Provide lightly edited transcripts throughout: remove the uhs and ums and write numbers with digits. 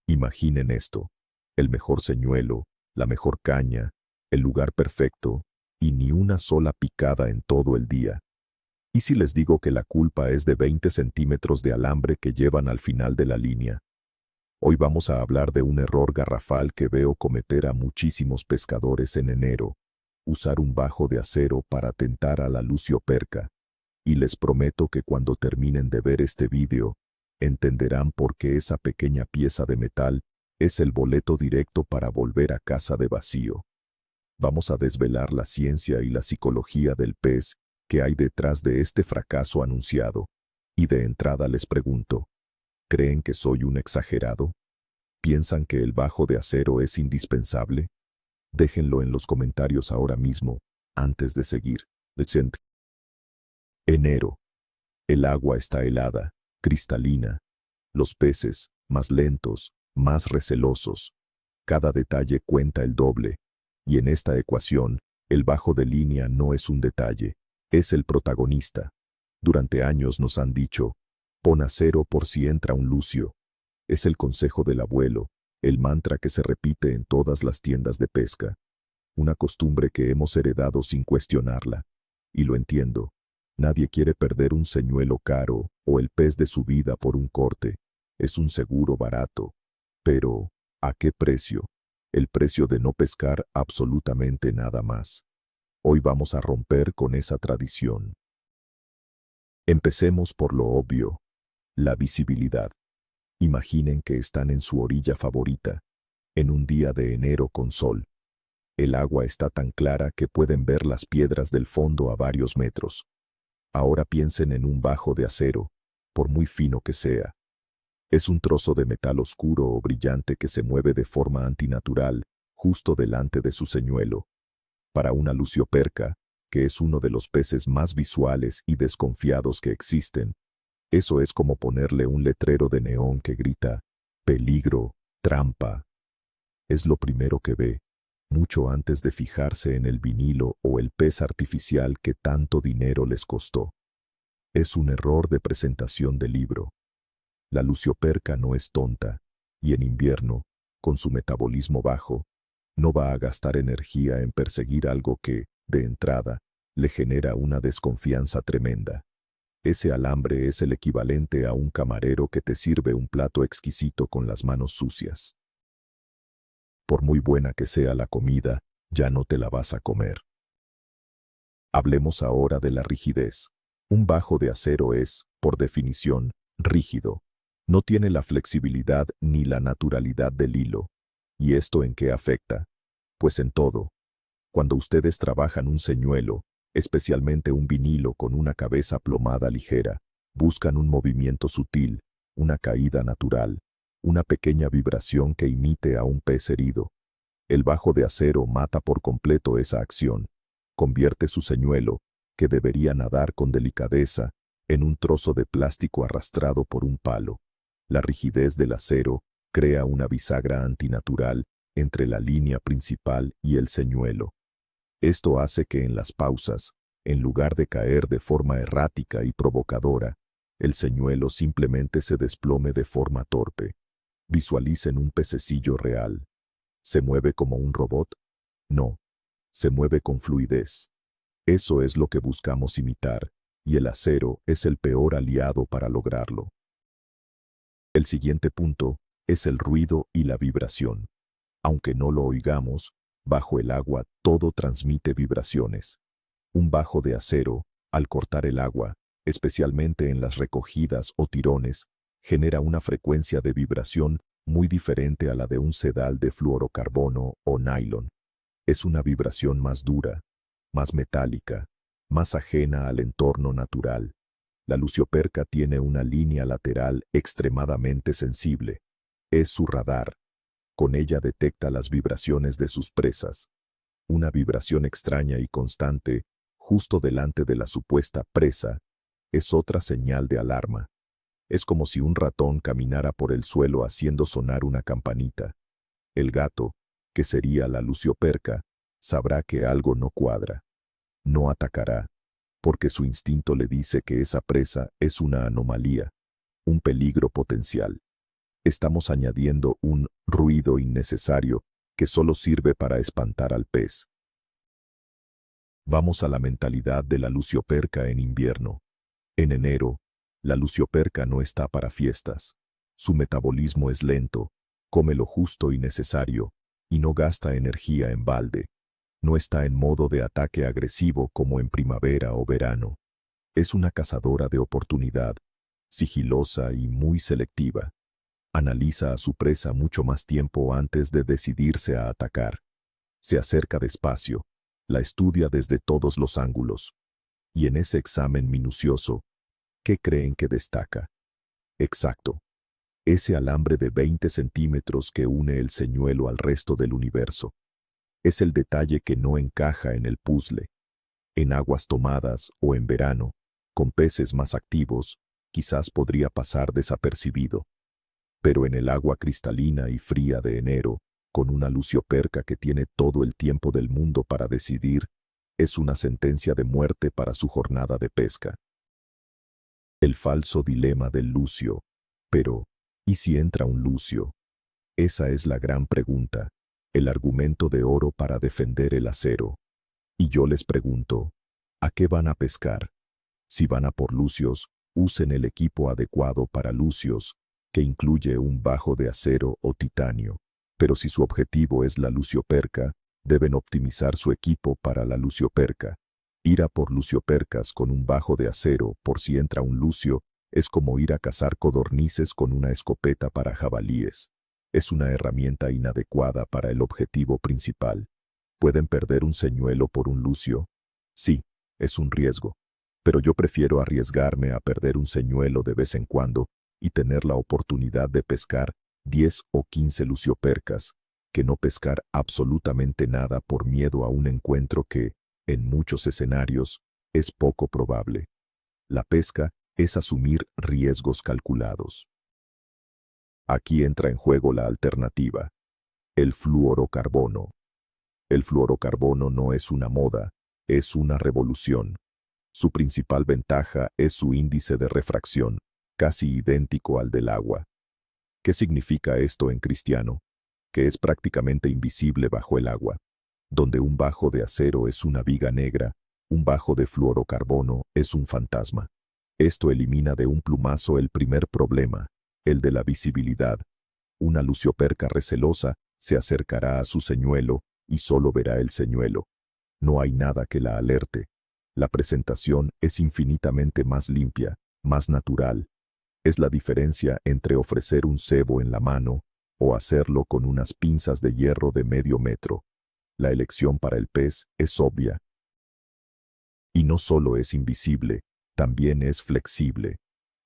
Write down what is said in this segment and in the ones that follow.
Imaginen esto: el mejor señuelo, la mejor caña, el lugar perfecto, y ni una sola picada en todo el día. ¿Y si les digo que la culpa es de 20 centímetros de alambre que llevan al final de la línea? Hoy vamos a hablar de un error garrafal que veo cometer a muchísimos pescadores en enero: usar un bajo de acero para tentar a la lucioperca. Y les prometo que cuando terminen de ver este vídeo, entenderán por qué esa pequeña pieza de metal es el boleto directo para volver a casa de vacío. Vamos a desvelar la ciencia y la psicología del pez que hay detrás de este fracaso anunciado. Y de entrada les pregunto, ¿creen que soy un exagerado? ¿Piensan que el bajo de acero es indispensable? Déjenlo en los comentarios ahora mismo, antes de seguir. Enero. El agua está helada, cristalina. Los peces, más lentos, más recelosos. Cada detalle cuenta el doble. Y en esta ecuación, el bajo de línea no es un detalle, es el protagonista. Durante años nos han dicho, pon acero por si entra un lucio. Es el consejo del abuelo, el mantra que se repite en todas las tiendas de pesca. Una costumbre que hemos heredado sin cuestionarla. Y lo entiendo. Nadie quiere perder un señuelo caro o el pez de su vida por un corte. Es un seguro barato. Pero, ¿a qué precio? El precio de no pescar absolutamente nada más. Hoy vamos a romper con esa tradición. Empecemos por lo obvio: la visibilidad. Imaginen que están en su orilla favorita, en un día de enero con sol. El agua está tan clara que pueden ver las piedras del fondo a varios metros. Ahora piensen en un bajo de acero, por muy fino que sea. Es un trozo de metal oscuro o brillante que se mueve de forma antinatural, justo delante de su señuelo. Para una lucioperca, que es uno de los peces más visuales y desconfiados que existen, eso es como ponerle un letrero de neón que grita, peligro, trampa. Es lo primero que ve, mucho antes de fijarse en el vinilo o el pez artificial que tanto dinero les costó. Es un error de presentación de libro. La lucioperca no es tonta, y en invierno, con su metabolismo bajo, no va a gastar energía en perseguir algo que, de entrada, le genera una desconfianza tremenda. Ese alambre es el equivalente a un camarero que te sirve un plato exquisito con las manos sucias. Por muy buena que sea la comida, ya no te la vas a comer. Hablemos ahora de la rigidez. Un bajo de acero es, por definición, rígido. No tiene la flexibilidad ni la naturalidad del hilo. ¿Y esto en qué afecta? Pues en todo. Cuando ustedes trabajan un señuelo, especialmente un vinilo con una cabeza plomada ligera, buscan un movimiento sutil, una caída natural, una pequeña vibración que imite a un pez herido. El bajo de acero mata por completo esa acción. Convierte su señuelo, que debería nadar con delicadeza, en un trozo de plástico arrastrado por un palo. La rigidez del acero crea una bisagra antinatural entre la línea principal y el señuelo. Esto hace que en las pausas, en lugar de caer de forma errática y provocadora, el señuelo simplemente se desplome de forma torpe. Visualicen un pececillo real. ¿Se mueve como un robot? No. Se mueve con fluidez. Eso es lo que buscamos imitar, y el acero es el peor aliado para lograrlo. El siguiente punto es el ruido y la vibración. Aunque no lo oigamos, bajo el agua todo transmite vibraciones. Un bajo de acero, al cortar el agua, especialmente en las recogidas o tirones, genera una frecuencia de vibración muy diferente a la de un sedal de fluorocarbono o nylon. Es una vibración más dura, más metálica, más ajena al entorno natural. La lucioperca tiene una línea lateral extremadamente sensible. Es su radar. Con ella detecta las vibraciones de sus presas. Una vibración extraña y constante, justo delante de la supuesta presa, es otra señal de alarma. Es como si un ratón caminara por el suelo haciendo sonar una campanita. El gato, que sería la lucioperca, sabrá que algo no cuadra. No atacará, porque su instinto le dice que esa presa es una anomalía, un peligro potencial. Estamos añadiendo un ruido innecesario que solo sirve para espantar al pez. Vamos a la mentalidad de la lucioperca en invierno. En enero, la lucioperca no está para fiestas. Su metabolismo es lento, come lo justo y necesario, y no gasta energía en balde. No está en modo de ataque agresivo como en primavera o verano. Es una cazadora de oportunidad, sigilosa y muy selectiva. Analiza a su presa mucho más tiempo antes de decidirse a atacar. Se acerca despacio, la estudia desde todos los ángulos. Y en ese examen minucioso, ¿qué creen que destaca? Exacto. Ese alambre de 20 centímetros que une el señuelo al resto del universo. Es el detalle que no encaja en el puzzle. En aguas tomadas o en verano, con peces más activos, quizás podría pasar desapercibido. Pero en el agua cristalina y fría de enero, con una lucioperca que tiene todo el tiempo del mundo para decidir, es una sentencia de muerte para su jornada de pesca. El falso dilema del lucio. Pero, ¿y si entra un lucio? Esa es la gran pregunta, el argumento de oro para defender el acero. Y yo les pregunto, ¿a qué van a pescar? Si van a por lucios, usen el equipo adecuado para lucios, que incluye un bajo de acero o titanio. Pero si su objetivo es la lucioperca, deben optimizar su equipo para la lucioperca. Ir a por luciopercas con un bajo de acero por si entra un lucio es como ir a cazar codornices con una escopeta para jabalíes. Es una herramienta inadecuada para el objetivo principal. ¿Pueden perder un señuelo por un lucio? Sí, es un riesgo. Pero yo prefiero arriesgarme a perder un señuelo de vez en cuando y tener la oportunidad de pescar 10 o 15 luciopercas, que no pescar absolutamente nada por miedo a un encuentro que, en muchos escenarios, es poco probable. La pesca es asumir riesgos calculados. Aquí entra en juego la alternativa, el fluorocarbono. El fluorocarbono no es una moda, es una revolución. Su principal ventaja es su índice de refracción, casi idéntico al del agua. ¿Qué significa esto en cristiano? Que es prácticamente invisible bajo el agua. Donde un bajo de acero es una viga negra, un bajo de fluorocarbono es un fantasma. Esto elimina de un plumazo el primer problema, el de la visibilidad. Una lucioperca recelosa se acercará a su señuelo y solo verá el señuelo. No hay nada que la alerte. La presentación es infinitamente más limpia, más natural. Es la diferencia entre ofrecer un cebo en la mano o hacerlo con unas pinzas de hierro de medio metro. La elección para el pez es obvia. Y no solo es invisible, también es flexible.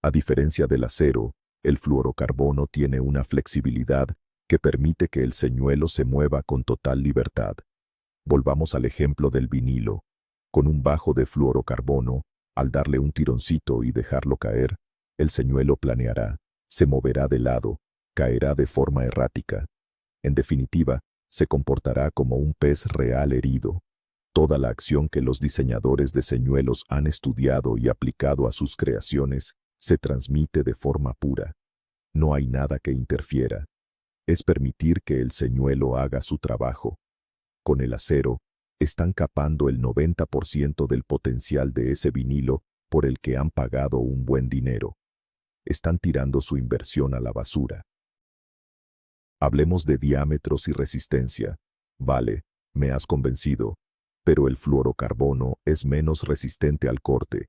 A diferencia del acero, el fluorocarbono tiene una flexibilidad que permite que el señuelo se mueva con total libertad. Volvamos al ejemplo del vinilo. Con un bajo de fluorocarbono, al darle un tironcito y dejarlo caer, el señuelo planeará, se moverá de lado, caerá de forma errática. En definitiva, se comportará como un pez real herido. Toda la acción que los diseñadores de señuelos han estudiado y aplicado a sus creaciones se transmite de forma pura. No hay nada que interfiera. Es permitir que el señuelo haga su trabajo. Con el acero, están capando el 90% del potencial de ese vinilo por el que han pagado un buen dinero. Están tirando su inversión a la basura. Hablemos de diámetros y resistencia. Vale, me has convencido, pero el fluorocarbono es menos resistente al corte.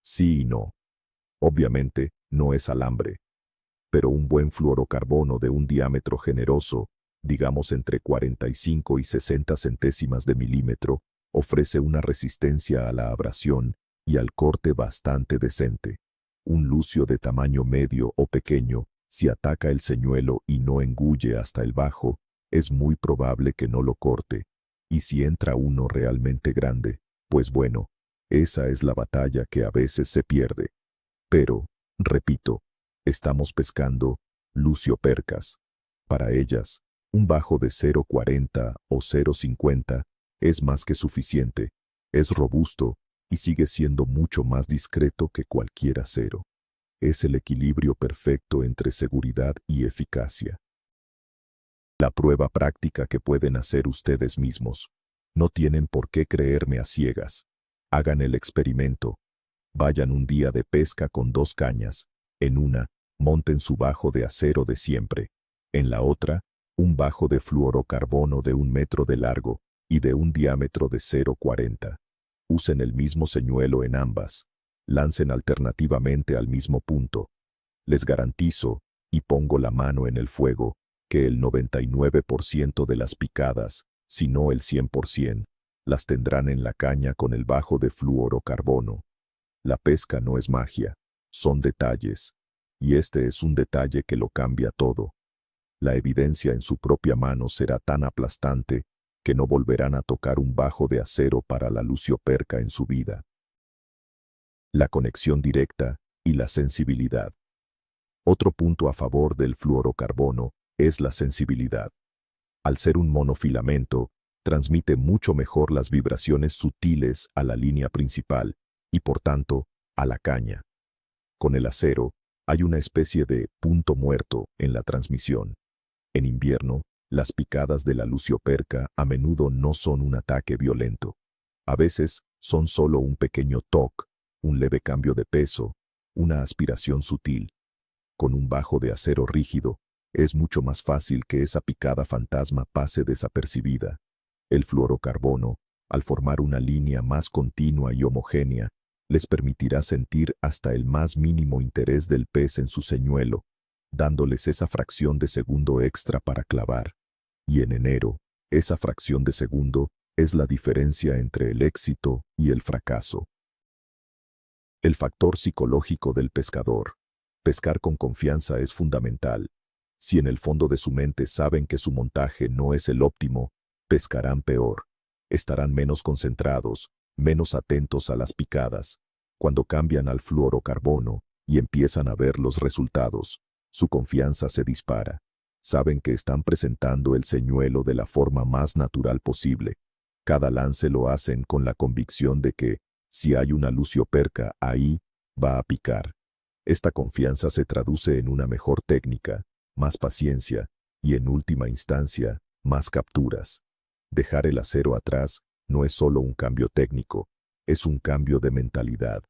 Sí y no. Obviamente, no es alambre. Pero un buen fluorocarbono de un diámetro generoso, digamos entre 45 y 60 centésimas de milímetro, ofrece una resistencia a la abrasión y al corte bastante decente. Un lucio de tamaño medio o pequeño, si ataca el señuelo y no engulle hasta el bajo, es muy probable que no lo corte. Y si entra uno realmente grande, pues bueno, esa es la batalla que a veces se pierde. Pero, repito, estamos pescando luciopercas. Para ellas, un bajo de 0,40 o 0,50 es más que suficiente, es robusto y sigue siendo mucho más discreto que cualquier acero. Es el equilibrio perfecto entre seguridad y eficacia. La prueba práctica que pueden hacer ustedes mismos. No tienen por qué creerme a ciegas. Hagan el experimento. Vayan un día de pesca con 2 cañas. En una, monten su bajo de acero de siempre. En la otra, un bajo de fluorocarbono de 1 metro de largo y de un diámetro de 0,40. Usen el mismo señuelo en ambas. Lancen alternativamente al mismo punto. Les garantizo, y pongo la mano en el fuego, que el 99% de las picadas, si no el 100%, las tendrán en la caña con el bajo de fluorocarbono. La pesca no es magia, son detalles, y este es un detalle que lo cambia todo. La evidencia en su propia mano será tan aplastante que no volverán a tocar un bajo de acero para la lucioperca en su vida. La conexión directa y la sensibilidad. Otro punto a favor del fluorocarbono es la sensibilidad. Al ser un monofilamento, transmite mucho mejor las vibraciones sutiles a la línea principal y, por tanto, a la caña. Con el acero, hay una especie de punto muerto en la transmisión. En invierno, las picadas de la lucioperca a menudo no son un ataque violento. A veces son solo un pequeño toque, un leve cambio de peso, una aspiración sutil. Con un bajo de acero rígido, es mucho más fácil que esa picada fantasma pase desapercibida. El fluorocarbono, al formar una línea más continua y homogénea, les permitirá sentir hasta el más mínimo interés del pez en su señuelo, dándoles esa fracción de segundo extra para clavar. Y en enero, esa fracción de segundo es la diferencia entre el éxito y el fracaso. El factor psicológico del pescador. Pescar con confianza es fundamental. Si en el fondo de su mente saben que su montaje no es el óptimo, pescarán peor. Estarán menos concentrados, menos atentos a las picadas. Cuando cambian al fluorocarbono y empiezan a ver los resultados, su confianza se dispara. Saben que están presentando el señuelo de la forma más natural posible. Cada lance lo hacen con la convicción de que, si hay una lucioperca ahí, va a picar. Esta confianza se traduce en una mejor técnica, más paciencia y, en última instancia, más capturas. Dejar el acero atrás no es solo un cambio técnico, es un cambio de mentalidad.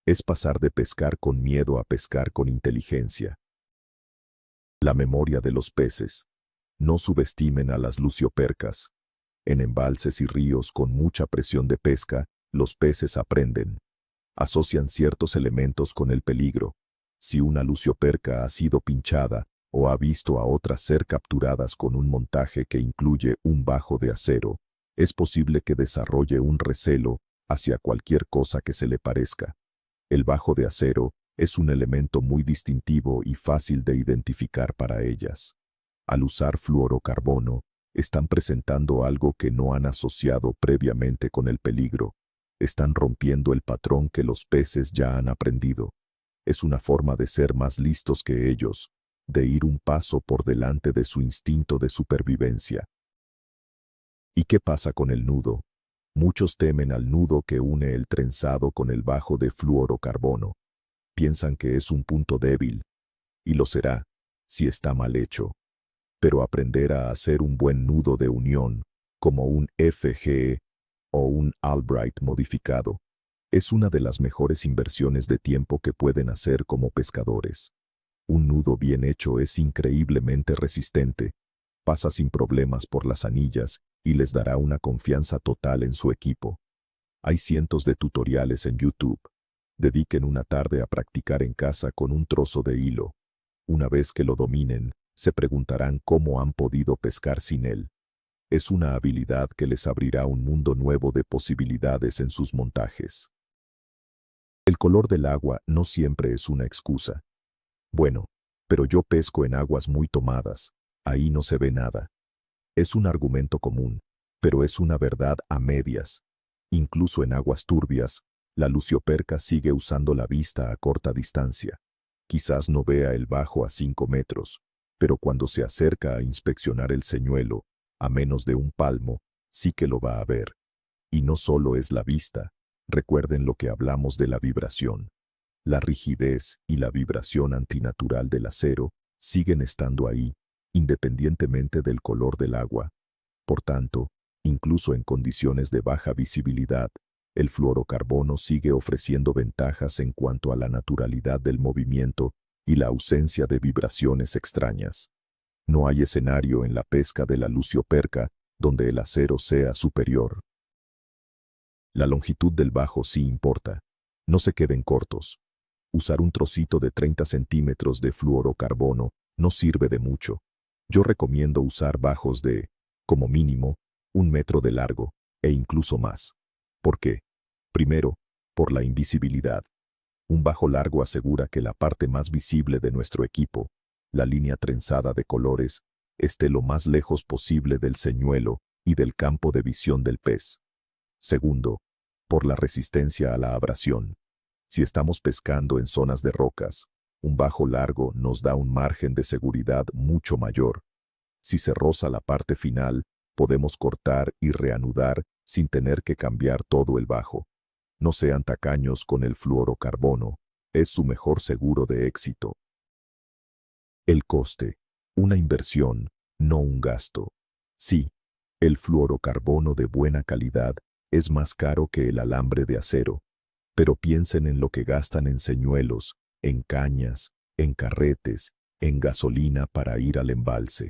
Es pasar de pescar con miedo a pescar con inteligencia. La memoria de los peces. No subestimen a las luciopercas. En embalses y ríos con mucha presión de pesca, los peces aprenden. Asocian ciertos elementos con el peligro. Si una lucioperca ha sido pinchada o ha visto a otras ser capturadas con un montaje que incluye un bajo de acero, es posible que desarrolle un recelo hacia cualquier cosa que se le parezca. El bajo de acero es un elemento muy distintivo y fácil de identificar para ellas. Al usar fluorocarbono, están presentando algo que no han asociado previamente con el peligro. Están rompiendo el patrón que los peces ya han aprendido. Es una forma de ser más listos que ellos, de ir un paso por delante de su instinto de supervivencia. ¿Y qué pasa con el nudo? Muchos temen al nudo que une el trenzado con el bajo de fluorocarbono. Piensan que es un punto débil, y lo será, si está mal hecho. Pero aprender a hacer un buen nudo de unión, como un FGE o un Albright modificado, es una de las mejores inversiones de tiempo que pueden hacer como pescadores. Un nudo bien hecho es increíblemente resistente, pasa sin problemas por las anillas y les dará una confianza total en su equipo. Hay cientos de tutoriales en YouTube. Dediquen una tarde a practicar en casa con un trozo de hilo. Una vez que lo dominen, se preguntarán cómo han podido pescar sin él. Es una habilidad que les abrirá un mundo nuevo de posibilidades en sus montajes. El color del agua no siempre es una excusa. Bueno, pero yo pesco en aguas muy tomadas, ahí no se ve nada. Es un argumento común, pero es una verdad a medias. Incluso en aguas turbias, la lucioperca sigue usando la vista a corta distancia. Quizás no vea el bajo a 5 metros, pero cuando se acerca a inspeccionar el señuelo, a menos de un palmo, sí que lo va a ver. Y no solo es la vista, recuerden lo que hablamos de la vibración. La rigidez y la vibración antinatural del acero siguen estando ahí, independientemente del color del agua. Por tanto, incluso en condiciones de baja visibilidad, el fluorocarbono sigue ofreciendo ventajas en cuanto a la naturalidad del movimiento y la ausencia de vibraciones extrañas. No hay escenario en la pesca de la lucioperca donde el acero sea superior. La longitud del bajo sí importa. No se queden cortos. Usar un trocito de 30 centímetros de fluorocarbono no sirve de mucho. Yo recomiendo usar bajos de, como mínimo, 1 metro de largo, e incluso más. ¿Por qué? Primero, por la invisibilidad. Un bajo largo asegura que la parte más visible de nuestro equipo, la línea trenzada de colores, esté lo más lejos posible del señuelo y del campo de visión del pez. Segundo, por la resistencia a la abrasión. Si estamos pescando en zonas de rocas, un bajo largo nos da un margen de seguridad mucho mayor. Si se roza la parte final, podemos cortar y reanudar sin tener que cambiar todo el bajo. No sean tacaños con el fluorocarbono, es su mejor seguro de éxito. El coste, una inversión, no un gasto. Sí, el fluorocarbono de buena calidad es más caro que el alambre de acero, pero piensen en lo que gastan en señuelos, en cañas, en carretes, en gasolina para ir al embalse.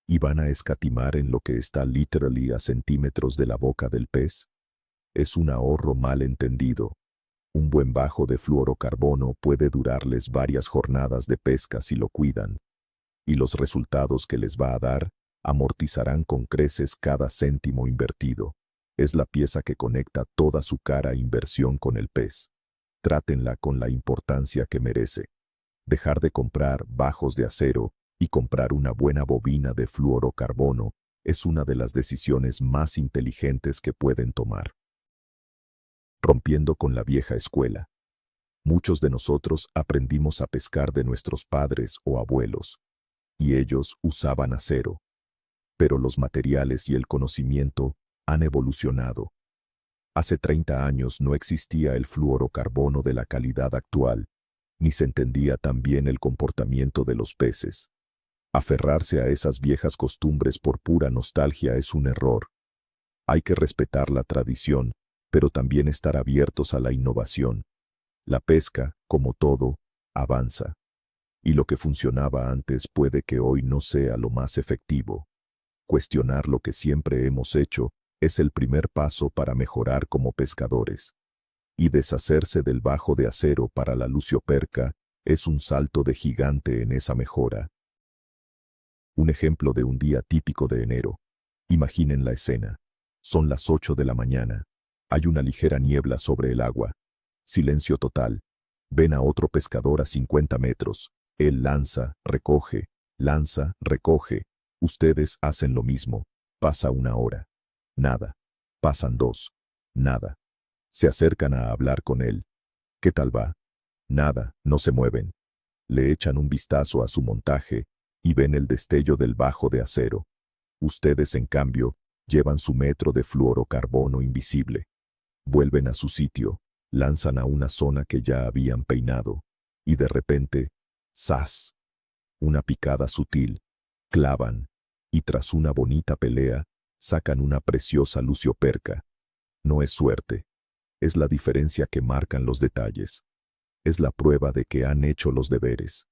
¿Y van a escatimar en lo que está literally a centímetros de la boca del pez? Es un ahorro mal entendido. Un buen bajo de fluorocarbono puede durarles varias jornadas de pesca si lo cuidan, y los resultados que les va a dar amortizarán con creces cada céntimo invertido. Es la pieza que conecta toda su cara inversión con el pez. Trátenla con la importancia que merece. Dejar de comprar bajos de acero y comprar una buena bobina de fluorocarbono es una de las decisiones más inteligentes que pueden tomar. Rompiendo con la vieja escuela. Muchos de nosotros aprendimos a pescar de nuestros padres o abuelos, y ellos usaban acero. Pero los materiales y el conocimiento han evolucionado. Hace 30 años no existía el fluorocarbono de la calidad actual, ni se entendía tan bien el comportamiento de los peces. Aferrarse a esas viejas costumbres por pura nostalgia es un error. Hay que respetar la tradición, pero también estar abiertos a la innovación. La pesca, como todo, avanza. Y lo que funcionaba antes puede que hoy no sea lo más efectivo. Cuestionar lo que siempre hemos hecho es el primer paso para mejorar como pescadores. Y deshacerse del bajo de acero para la lucioperca es un salto de gigante en esa mejora. Un ejemplo de un día típico de enero. Imaginen la escena. Son las 8 de la mañana. Hay una ligera niebla sobre el agua. Silencio total. Ven a otro pescador a 50 metros. Él lanza, recoge, lanza, recoge. Ustedes hacen lo mismo. Pasa 1 hora. Nada. Pasan 2. Nada. Se acercan a hablar con él. ¿Qué tal va? Nada, no se mueven. Le echan un vistazo a su montaje y ven el destello del bajo de acero. Ustedes, en cambio, llevan su metro de fluorocarbono invisible. Vuelven a su sitio, lanzan a una zona que ya habían peinado, y de repente, ¡zas! Una picada sutil, clavan, y tras una bonita pelea, sacan una preciosa lucioperca. No es suerte, es la diferencia que marcan los detalles. Es la prueba de que han hecho los deberes.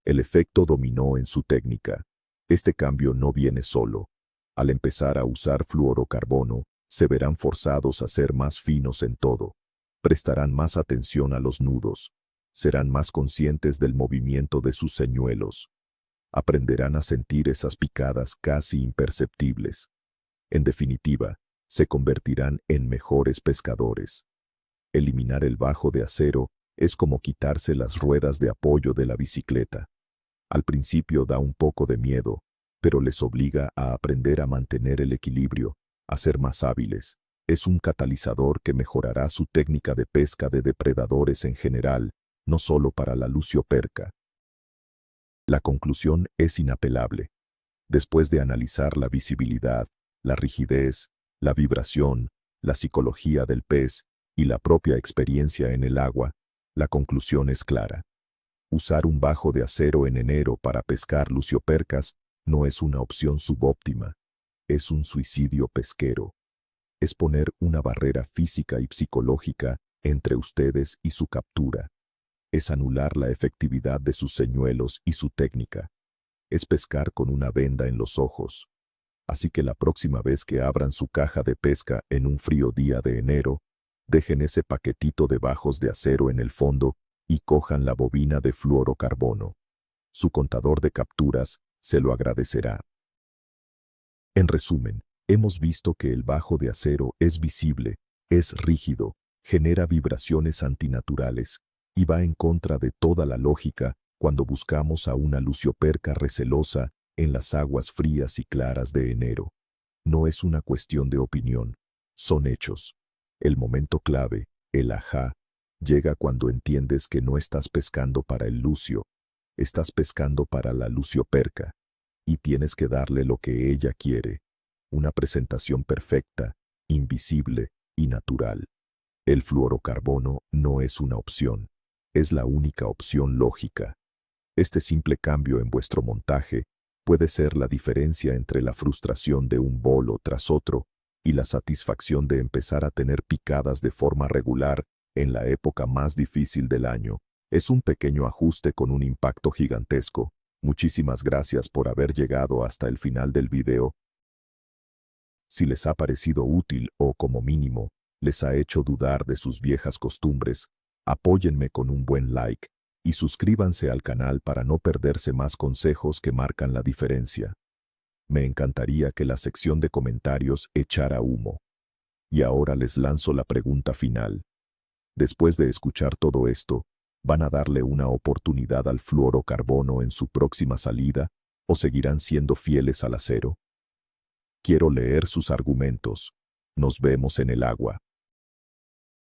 El efecto dominó en su técnica. Este cambio no viene solo. Al empezar a usar fluorocarbono, se verán forzados a ser más finos en todo. Prestarán más atención a los nudos. Serán más conscientes del movimiento de sus señuelos. Aprenderán a sentir esas picadas casi imperceptibles. En definitiva, se convertirán en mejores pescadores. Eliminar el bajo de acero es como quitarse las ruedas de apoyo de la bicicleta. Al principio da un poco de miedo, pero les obliga a aprender a mantener el equilibrio, a ser más hábiles. Es un catalizador que mejorará su técnica de pesca de depredadores en general, no solo para la lucioperca. La conclusión es inapelable. Después de analizar la visibilidad, la rigidez, la vibración, la psicología del pez y la propia experiencia en el agua, La conclusión es clara. Usar un bajo de acero en enero para pescar luciopercas no es una opción subóptima, es un suicidio pesquero. Es poner una barrera física y psicológica entre ustedes y su captura. Es anular la efectividad de sus señuelos y su técnica. Es pescar con una venda en los ojos. Así que la próxima vez que abran su caja de pesca en un frío día de enero, dejen ese paquetito de bajos de acero en el fondo y cojan la bobina de fluorocarbono. Su contador de capturas se lo agradecerá. En resumen, hemos visto que el bajo de acero es visible, es rígido, genera vibraciones antinaturales y va en contra de toda la lógica cuando buscamos a una lucioperca recelosa en las aguas frías y claras de enero. No es una cuestión de opinión, son hechos. El momento clave, el ajá, llega cuando entiendes que no estás pescando para el lucio, estás pescando para la lucioperca, y tienes que darle lo que ella quiere, una presentación perfecta, invisible y natural. El fluorocarbono no es una opción, es la única opción lógica. Este simple cambio en vuestro montaje puede ser la diferencia entre la frustración de un bolo tras otro y la satisfacción de empezar a tener picadas de forma regular en la época más difícil del año. Es un pequeño ajuste con un impacto gigantesco. Muchísimas gracias por haber llegado hasta el final del video. Si les ha parecido útil o, como mínimo, les ha hecho dudar de sus viejas costumbres, apóyenme con un buen like y suscríbanse al canal para no perderse más consejos que marcan la diferencia. Me encantaría que la sección de comentarios echara humo. Y ahora les lanzo la pregunta final. Después de escuchar todo esto, ¿van a darle una oportunidad al fluorocarbono en su próxima salida o seguirán siendo fieles al acero? Quiero leer sus argumentos. Nos vemos en el agua.